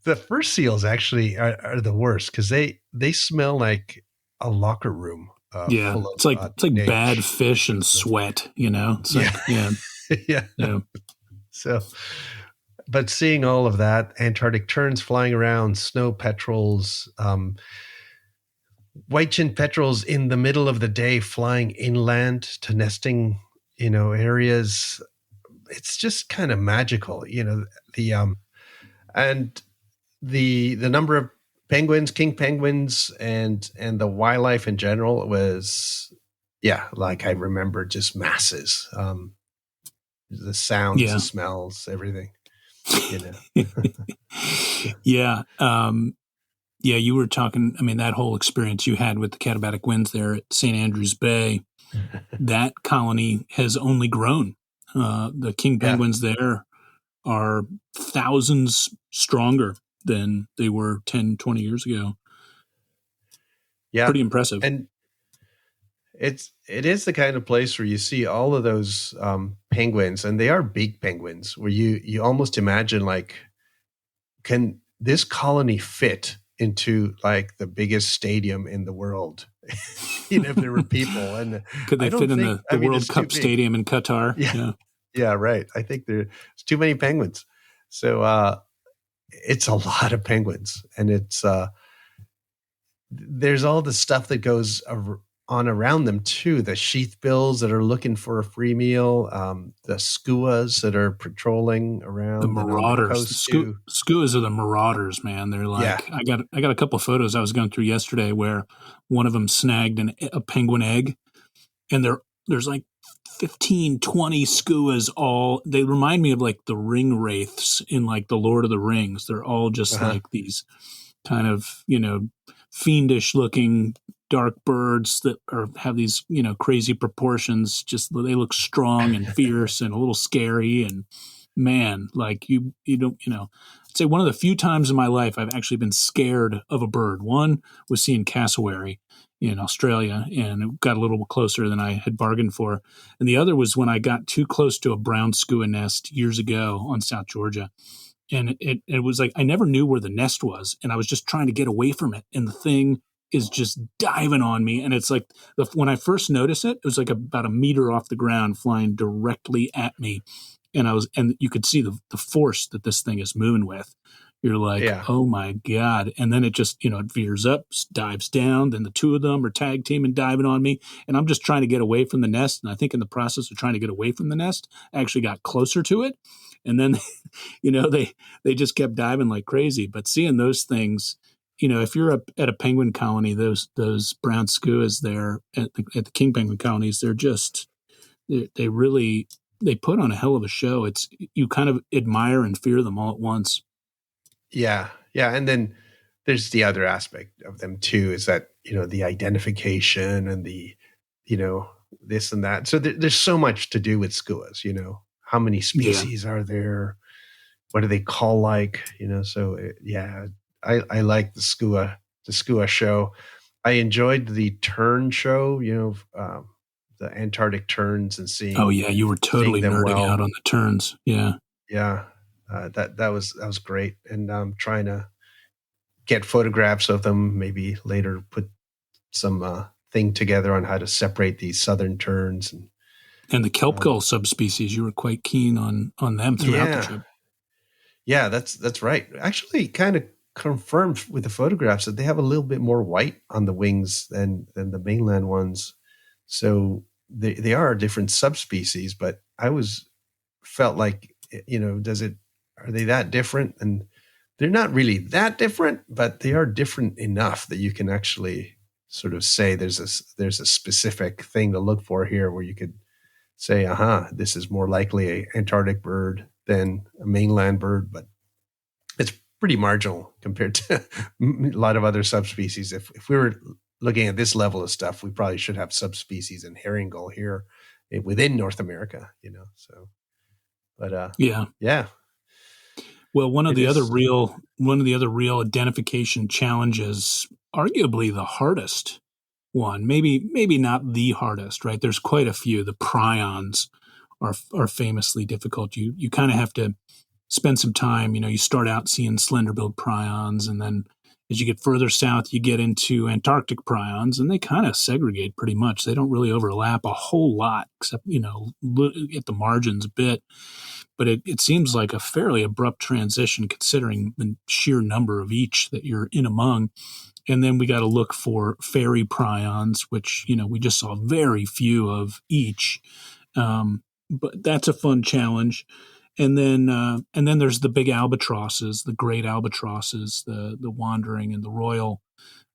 the fur seals actually are the worst because they smell like a locker room. It's like bad fish and sweat, It's yeah. So, but seeing all of that, Antarctic terns flying around, snow petrels, white-chinned petrels in the middle of the day flying inland to nesting, areas. It's just kind of magical, and the number of penguins, king penguins, and the wildlife in general was, like I remember just masses. The sounds, the smells, everything. Yeah. You were talking, that whole experience you had with the katabatic winds there at St. Andrews Bay, that colony has only grown. The king penguins there are thousands stronger than they were 10, 20 years ago. Yeah. Pretty impressive. And it is the kind of place where you see all of those penguins, and they are big penguins, where you almost imagine like, can this colony fit into like the biggest stadium in the world? If there were people, and could they fit in the World Cup stadium in Qatar? Yeah, right. I think there's too many penguins. So it's a lot of penguins, and it's there's all the stuff that goes on around them too. The sheathbills that are looking for a free meal, the skuas that are patrolling around. The marauders. Skuas are the marauders, man. They're like, I got a couple of photos I was going through yesterday where one of them snagged a penguin egg, and there's like 15, 20 skuas all. They remind me of like the ring wraiths in like the Lord of the Rings. They're all just like these kind of, fiendish looking dark birds that have these, crazy proportions. Just they look strong and fierce and a little scary. And man, like you don't, I'd say one of the few times in my life I've actually been scared of a bird. One was seeing cassowary in Australia, and it got a little closer than I had bargained for. And the other was when I got too close to a brown skua nest years ago on South Georgia. And it was like I never knew where the nest was, and I was just trying to get away from it, and the thing is just diving on me. And it's like when I first noticed it, it was like about a meter off the ground, flying directly at me, and you could see the force that this thing is moving with. You're like, oh my God. And then it just, it veers up, dives down. Then the two of them are tag team and diving on me. And I'm just trying to get away from the nest. And I think in the process of trying to get away from the nest, I actually got closer to it. And then, they just kept diving like crazy. But seeing those things, if you're up at a penguin colony, those brown skuas there at the king penguin colonies, they're just, they really, they put on a hell of a show. You kind of admire and fear them all at once. Yeah. Yeah. And then there's the other aspect of them too, is that, the identification and the, this and that. So there's so much to do with skuas, how many species are there? What do they call like, so I like the skua show. I enjoyed the tern show, the Antarctic terns and seeing. Oh yeah. You were totally nerding out on the terns. Yeah. Yeah. That was great. And I'm trying to get photographs of them, maybe later put some thing together on how to separate these southern terns. And the kelp gull subspecies, you were quite keen on them throughout the trip. Yeah, that's right. Actually, kind of confirmed with the photographs that they have a little bit more white on the wings than the mainland ones. So they are a different subspecies, but I felt like, are they that different? And they're not really that different, but they are different enough that you can actually sort of say there's a specific thing to look for here where you could say, this is more likely an Antarctic bird than a mainland bird, but it's pretty marginal compared to a lot of other subspecies. If we were looking at this level of stuff, we probably should have subspecies in herring gull here within North America, so, but yeah. Well, one of the other real identification challenges, arguably the hardest one, maybe not the hardest, right? There's quite a few. The prions are famously difficult. You kind of have to spend some time. You start out seeing slender-billed prions, and then as you get further south, you get into Antarctic prions, and they kind of segregate pretty much. They don't really overlap a whole lot, except at the margins a bit. But it seems like a fairly abrupt transition considering the sheer number of each that you're in among. And then we got to look for fairy prions, which, we just saw very few of each. But that's a fun challenge. And then there's the big albatrosses, the great albatrosses, the wandering and the royal.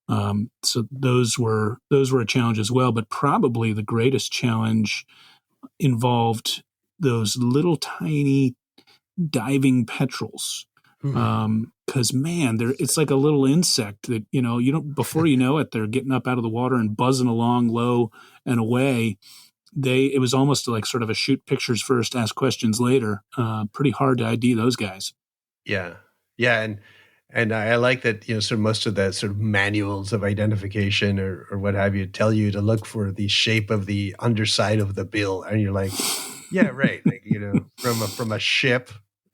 So those were a challenge as well. But probably the greatest challenge involved those little tiny diving petrels. Because man, it's like a little insect that you don't, before you know it, they're getting up out of the water and buzzing along low and away. It was almost like sort of a shoot pictures first, ask questions later. Pretty hard to ID those guys. Yeah, and I like that sort of most of the sort of manuals of identification or what have you tell you to look for the shape of the underside of the bill, and you're like, yeah, right, like from a ship.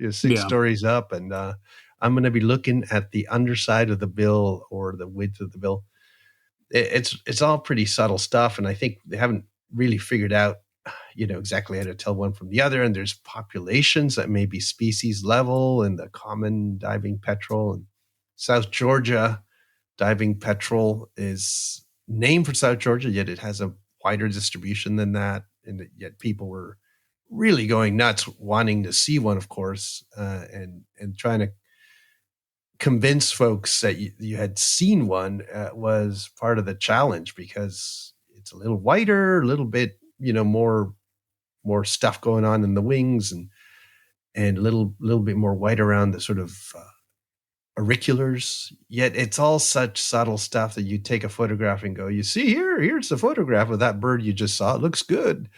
6 stories up, and I'm going to be looking at the underside of the bill or the width of the bill. It's all pretty subtle stuff, and I think they haven't really figured out, exactly how to tell one from the other. And there's populations that may be species level, and the common diving petrel and South Georgia diving petrel is named for South Georgia, yet it has a wider distribution than that, and yet people were really going nuts wanting to see one, of course, and trying to convince folks that you had seen one was part of the challenge, because it's a little whiter, a little bit, more stuff going on in the wings, and a little bit more white around the sort of auriculars, yet it's all such subtle stuff that you take a photograph and go, you see here's the photograph of that bird you just saw. It looks good.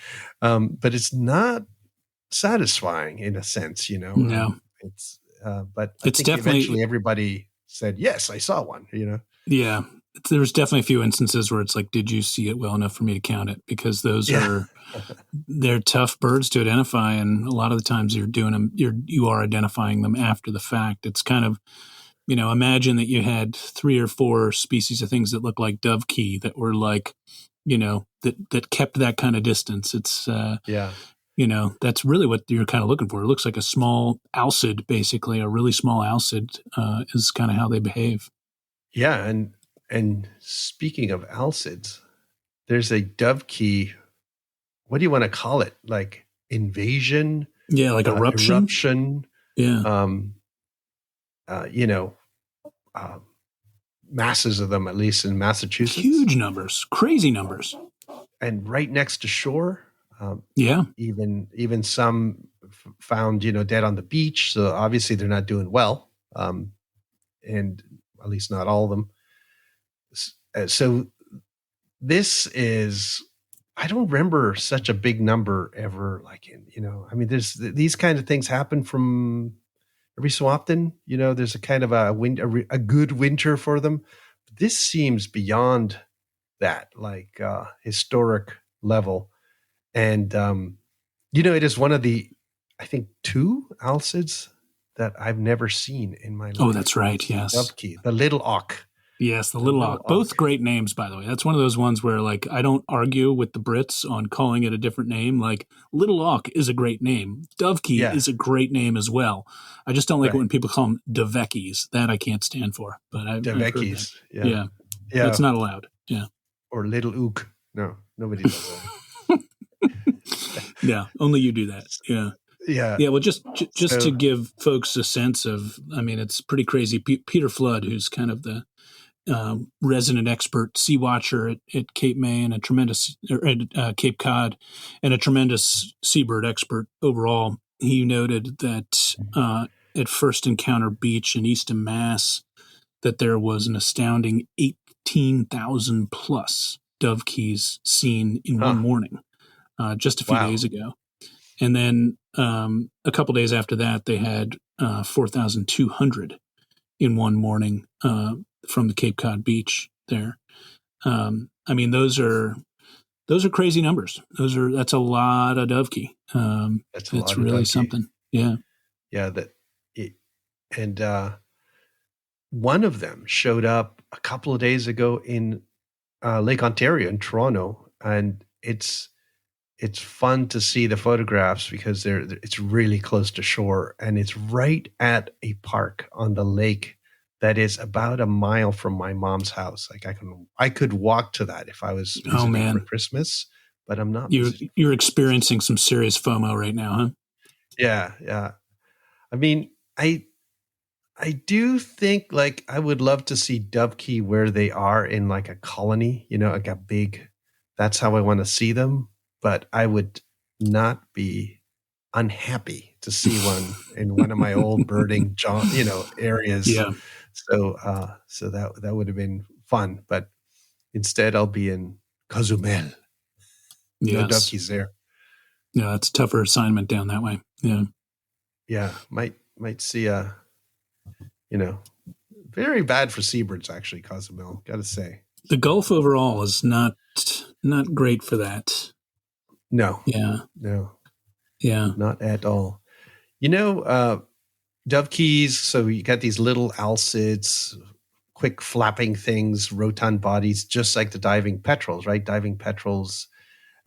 But it's not satisfying in a sense, No. But I It's think definitely eventually everybody said, yes, I saw one, Yeah. There's definitely a few instances where it's like, did you see it well enough for me to count it? Because they're tough birds to identify, and a lot of the times you are identifying them after the fact. It's kind of, imagine that you had 3 or 4 species of things that look like dovekie that were like, that kept that kind of distance. It's Yeah. That's really what you're kind of looking for. It looks like a small alcid, basically. A really small alcid is kind of how they behave. Yeah, and speaking of alcids, there's a dovekie. What do you want to call it? Like invasion? Yeah, like eruption. Eruption. Yeah. Masses of them, at least in Massachusetts. Huge numbers, crazy numbers, and right next to shore. Yeah. Even some found, dead on the beach. So obviously they're not doing well, and at least not all of them. So this is, I don't remember such a big number ever. Like there's these kind of things happen from every so often. There's a kind of a good winter for them. But this seems beyond that, like historic level. And, it is one of the, I think, 2 alcids that I've never seen in my life. Oh, that's right. Yes. Dovekie, the little auk. Yes, the little auk. Both great names, by the way. That's one of those ones where, like, I don't argue with the Brits on calling it a different name. Like, little auk is a great name. Dovekie is a great name as well. I just don't like it when people call them dovekies. That I can't stand for. But dovekies. Yeah. That's not allowed. Yeah. Or little ook. No, nobody does that. Yeah, only you do that. Yeah. Yeah. Well, just to give folks a sense of, it's pretty crazy. Peter Flood, who's kind of the resident expert sea watcher at Cape May and at Cape Cod, and a tremendous seabird expert overall, he noted that at First Encounter Beach in Easton, Mass, that there was an astounding 18,000 plus dovekies seen in one morning. Just a few days ago. And then a couple days after that, they had 4,200 in one morning from the Cape Cod beach there. Those are crazy numbers. That's a lot of dovekie. That's really something. Yeah. Yeah. One of them showed up a couple of days ago in Lake Ontario in Toronto, and it's fun to see the photographs because it's really close to shore, and it's right at a park on the lake that is about a mile from my mom's house. Like I could walk to that if I was visiting for Christmas, but I'm not. You're experiencing some serious FOMO right now, huh? Yeah. I do think, like, I would love to see dovekie where they are in like a colony, like a big. That's how I want to see them. But I would not be unhappy to see one in one of my old birding, areas. Yeah. So that would have been fun. But instead, I'll be in Cozumel. Yes. No dovekies there. Yeah, it's a tougher assignment down that way. Yeah. Yeah, might see very bad for seabirds actually. Cozumel, got to say. The Gulf overall is not great for that. No. Yeah. No. Yeah. Not at all. Dovekies, so you got these little alcids, quick flapping things, rotund bodies, just like the diving petrels, right? Diving petrels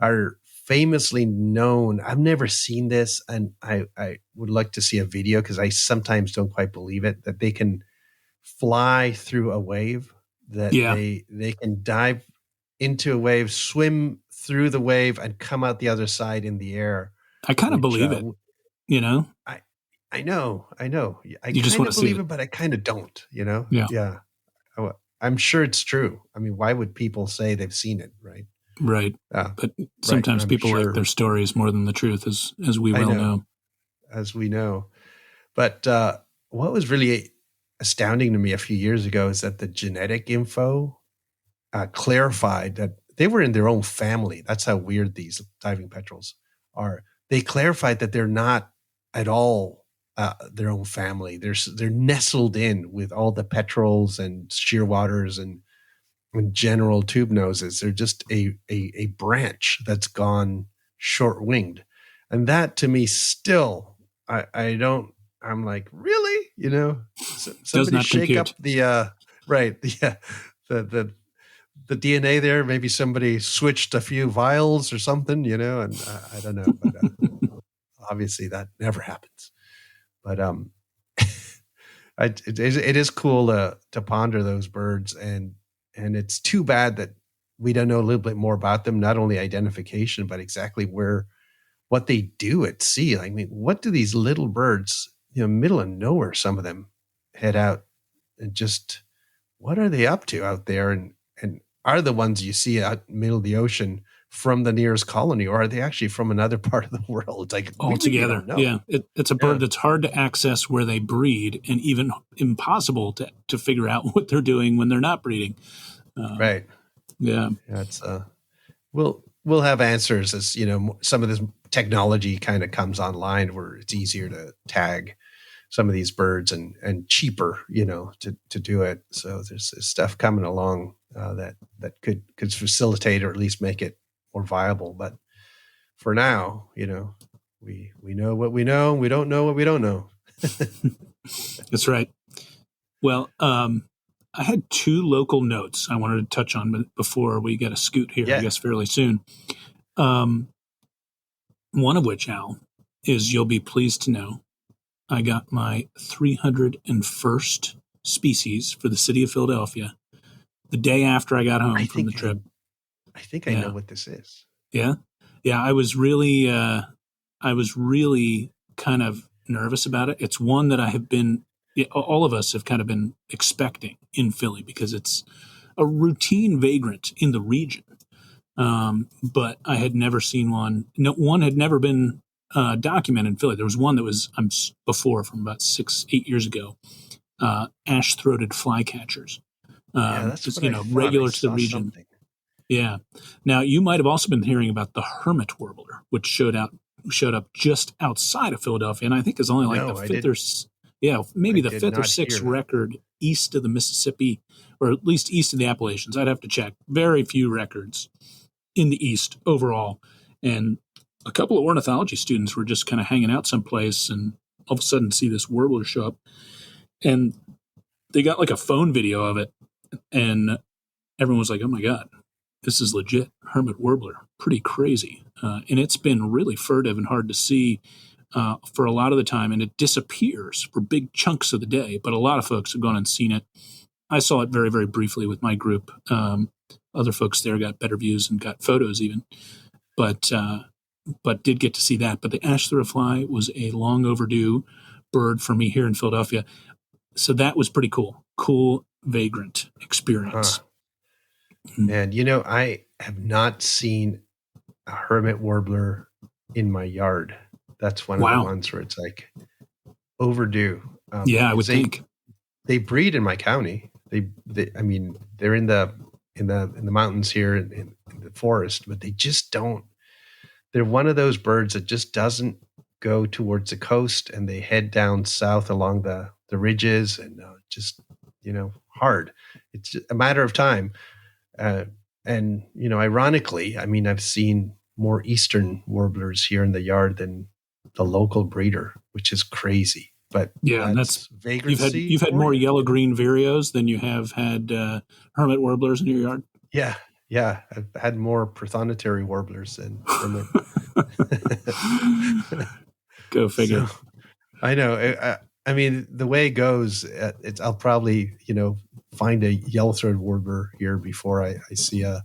are famously known. I've never seen this, and I would like to see a video because I sometimes don't quite believe it, that they can fly through a wave, that they can dive into a wave, swim through the wave, and come out the other side in the air. I kind of believe it, I know. I you just kind of believe it, but I kind of don't, Yeah. I'm sure it's true. I mean, why would people say they've seen it, right? Right. But sometimes people like their stories more than the truth, as we well know. As we know. But what was really astounding to me a few years ago is that the genetic info clarified that they were in their own family. That's how weird these diving petrels are. They clarified that they're not at all their own family. They're nestled in with all the petrels and shearwaters and general tube noses. They're just a branch that's gone short winged, and that to me still, I don't. I'm like, really? Somebody shake compute. up the right, the DNA there. Maybe somebody switched a few vials or something, and I don't know, but obviously that never happens. But it is cool to ponder those birds, and it's too bad that we don't know a little bit more about them. Not only identification, but exactly what they do at sea. I mean, what do these little birds, middle of nowhere, some of them head out, and just what are they up to out there? And are the ones you see out in the middle of the ocean from the nearest colony, or are they actually from another part of the world? It's like altogether. Really yeah. It's a bird that's hard to access where they breed, and even impossible to figure out what they're doing when they're not breeding. Right. Yeah. It's we'll have answers as some of this technology kind of comes online, where it's easier to tag some of these birds and cheaper, to do it. So there's stuff coming along that could facilitate, or at least make it more viable. But for now, we know what we know. We don't know what we don't know. That's right. Well, I had two local notes I wanted to touch on before we get a scoot here, I guess, fairly soon. One of which, Al, is you'll be pleased to know I got my 301st species for the city of Philadelphia the day after I got home from the trip. I think I know what this is. Yeah. Yeah. I was really kind of nervous about it. It's one that all of us have kind of been expecting in Philly, because it's a routine vagrant in the region. But I had never seen one. No, one had never been documented in Philly. There was one that was before, from about 8 years ago. Ash-throated flycatchers. That's just, what I thought. regular I to the saw region. something. Yeah. Now, you might have also been hearing about the hermit warbler, which showed up just outside of Philadelphia, and I think is only like the fifth or sixth record east of the Mississippi, or at least east of the Appalachians. I'd have to check. Very few records in the East overall. And a couple of ornithology students were just kind of hanging out someplace, and all of a sudden see this warbler show up, and they got like a phone video of it, and everyone was like, "Oh my God, this is legit hermit warbler." Pretty crazy. And it's been really furtive and hard to see for a lot of the time, and it disappears for big chunks of the day. But a lot of folks have gone and seen it. I saw it very, very briefly with my group. Other folks there got better views and got photos even, but did get to see that. But the ash-throated fly was a long overdue bird for me here in Philadelphia. So that was pretty cool. Cool vagrant experience. And I have not seen a hermit warbler in my yard. That's one of the ones where it's like overdue. I would think they breed in my county. I mean, they're in the mountains here in the forest, but they just don't. They're one of those birds that just doesn't go towards the coast, and they head down south along the ridges, and just hard. It's a matter of time. And ironically, I mean, I've seen more eastern warblers here in the yard than the local breeder, which is crazy. But that's vagrancy. You've had more yellow-green vireos than you have had hermit warblers in your yard. Yeah, I've had more prothonotary warblers than hermit. Go figure. So, I know. I mean, the way it goes, I'll probably find a yellow-throated warbler here before I see a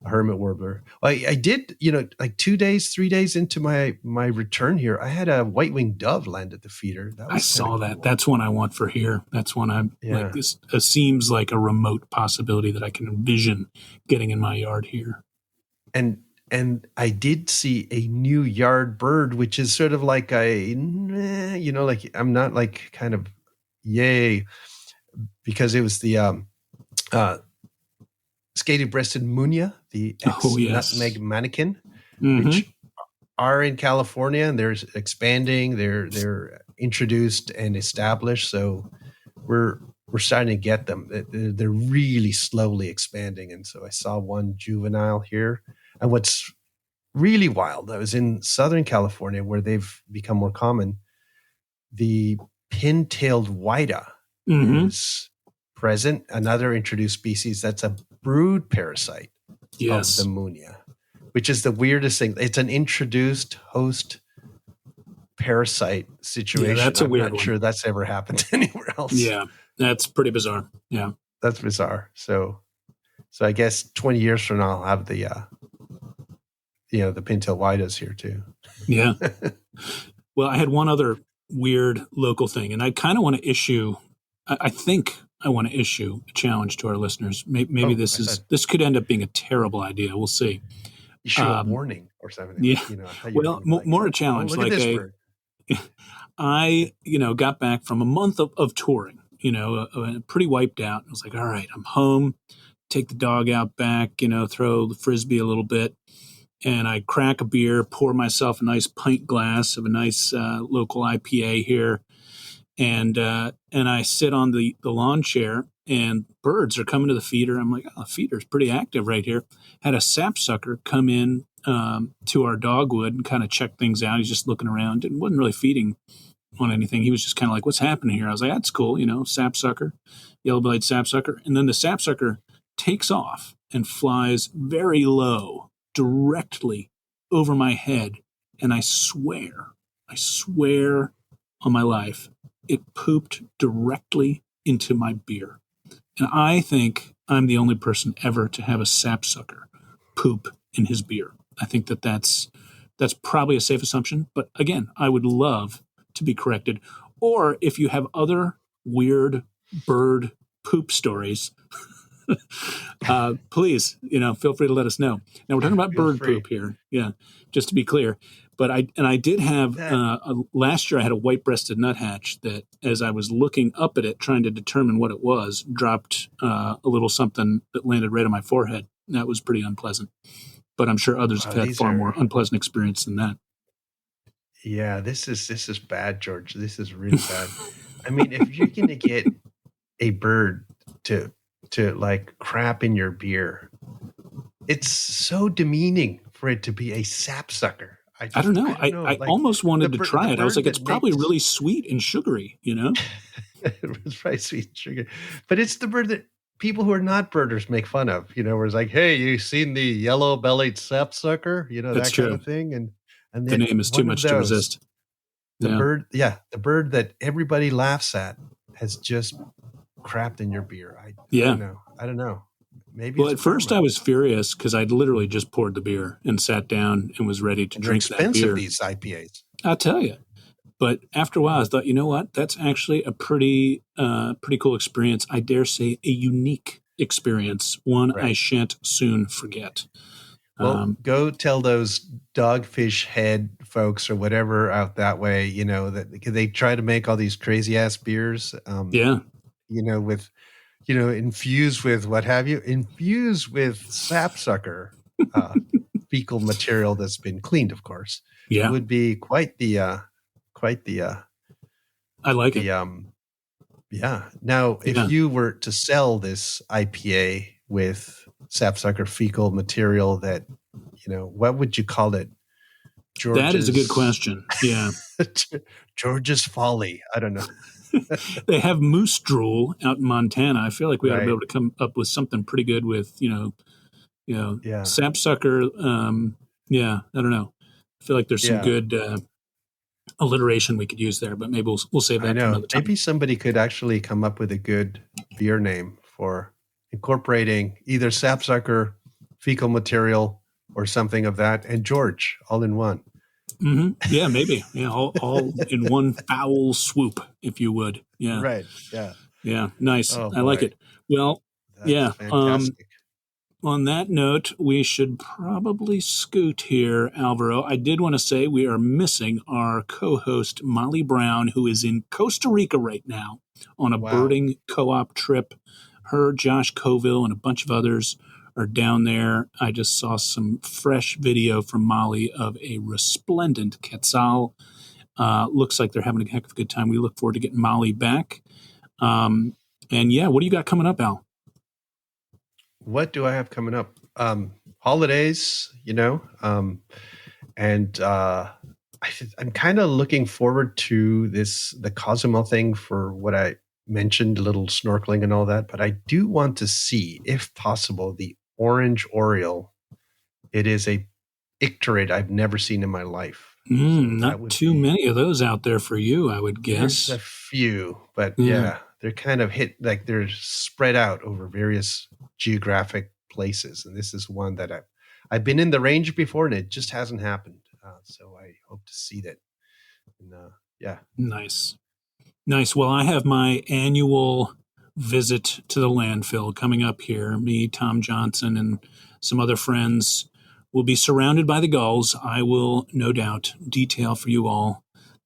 hermit warbler. I did, like 2 days, 3 days into my return here, I had a white-winged dove land at the feeder. I saw that. Cool. That's one I want for here. That's one I'm like. This seems like a remote possibility that I can envision getting in my yard here. And I did see a new yard bird, which is sort of like like I'm not like kind of yay. because it was the skated-breasted munia, the ex-nutmeg mannequin, which are in California, and they're expanding. They're introduced and established, so we're starting to get them. They're really slowly expanding, and so I saw one juvenile here. And what's really wild, I was in Southern California where they've become more common. The pin-tailed whita is present, another introduced species that's a brood parasite of the munia, which is the weirdest thing. It's an introduced host parasite situation. Yeah, that's a weird I'm not one. sure that's ever happened anywhere else. Yeah, that's pretty bizarre. Yeah, that's bizarre. So I guess 20 years from now, I'll have the the pintail whitas here too. Yeah. Well, I had one other weird local thing, and I kind of want to issue. I think I want to issue a challenge to our listeners. Maybe this could end up being a terrible idea. We'll see. Issue a warning or something. Yeah. More a challenge. Look at this bird. I got back from a month of touring. Pretty wiped out. I was like, all right, I'm home. Take the dog out back. Throw the frisbee a little bit. And I crack a beer, pour myself a nice pint glass of a nice local IPA here, and I sit on the lawn chair, and birds are coming to the feeder. I'm like, the feeder's pretty active right here. Had a sapsucker come in to our dogwood and kind of check things out. He's just looking around and wasn't really feeding on anything. He was just kind of like, what's happening here? I was like, that's cool, sapsucker, yellow-bellied sapsucker. And then the sapsucker takes off and flies very low, directly over my head, and I swear on my life, it pooped directly into my beer. And I think I'm the only person ever to have a sapsucker poop in his beer. I think that's probably a safe assumption, but again, I would love to be corrected. Or if you have other weird bird poop stories, please, feel free to let us know. Now we're talking about bird poop here. Yeah. Just to be clear. But I did have, last year I had a white-breasted nuthatch that as I was looking up at it, trying to determine what it was, dropped a little something that landed right on my forehead. That was pretty unpleasant. But I'm sure others have had far more unpleasant experience than that. Yeah, this is bad, George. This is really bad. I mean, if you're going to get a bird to like crap in your beer, it's so demeaning for it to be a sapsucker. I don't know. I almost wanted to try it. I was like, it's probably really sweet and sugary, It's probably sweet and sugary. But it's the bird that people who are not birders make fun of, where it's like, hey, you seen the yellow-bellied sapsucker? That's that true. kind of thing. And the name is too much to resist. The bird that everybody laughs at has just crapped in your beer. I don't know. Maybe. Well, at first I was furious because I'd literally just poured the beer and sat down and was ready to drink that beer. Expensive, these IPAs. I'll tell you. But after a while, I thought, you know what? That's actually a pretty cool experience. I dare say a unique experience, one I shan't soon forget. Well, go tell those Dogfish Head folks or whatever out that way, that they try to make all these crazy ass beers. With, infused with what have you, infused with sapsucker fecal material that's been cleaned, of course. Yeah. It would be quite the I like it. Yeah. Now, if you were to sell this IPA with sapsucker fecal material, that, what would you call it? That is a good question. Yeah. George's Folly. I don't know. They have moose drool out in Montana. I feel like we ought to be able to come up with something pretty good with, sapsucker. I don't know. I feel like there's some good alliteration we could use there, but maybe we'll save that for another time. Maybe somebody could actually come up with a good beer name for incorporating either sapsucker, fecal material, or something of that, and George all in one. Mm-hmm. Yeah, maybe. Yeah, all in one foul swoop, if you would. Yeah. Right. Yeah. Yeah. Nice. Oh, I like it. Well, That's fantastic. on that note, we should probably scoot here, Alvaro. I did want to say we are missing our co-host, Molly Brown, who is in Costa Rica right now on a birding co-op trip. Her, Josh Coville, and a bunch of others are down there. I just saw some fresh video from Molly of a resplendent quetzal. Looks like they're having a heck of a good time. We look forward to getting Molly back. And yeah, what do you got coming up, Al? What do I have coming up? Holidays, and I'm kind of looking forward to the Cozumel thing for what I mentioned, a little snorkeling and all that. But I do want to see, if possible, the orange oriole. It is a icterid I've never seen in my life. Not too many of those out there for you, I would guess. There's a few, but yeah, they're kind of they're spread out over various geographic places. And this is one that I've been in the range before and it just hasn't happened. So I hope to see that. And, yeah. Nice. Well, I have my annual visit to the landfill coming up here. Me, Tom Johnson, and some other friends will be surrounded by the gulls. I will no doubt detail for you all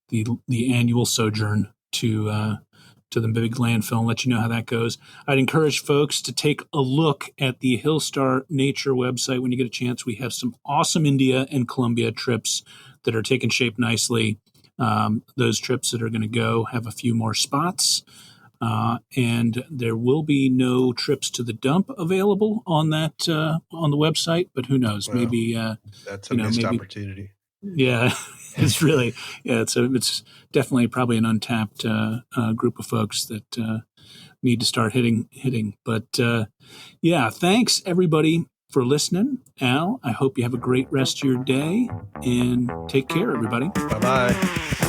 the annual sojourn to the big landfill and let you know how that goes. I'd encourage folks to take a look at the Hillstar Nature website when you get a chance. We have some awesome India and Colombia trips that are taking shape nicely. Those trips that are going to go have a few more spots. And there will be no trips to the dump available on that on the website, but who knows? Well, maybe that's a missed opportunity. Yeah, it's really it's definitely probably an untapped group of folks that need to start hitting. But yeah, thanks everybody for listening. Al, I hope you have a great rest of your day and take care, everybody. Bye-bye.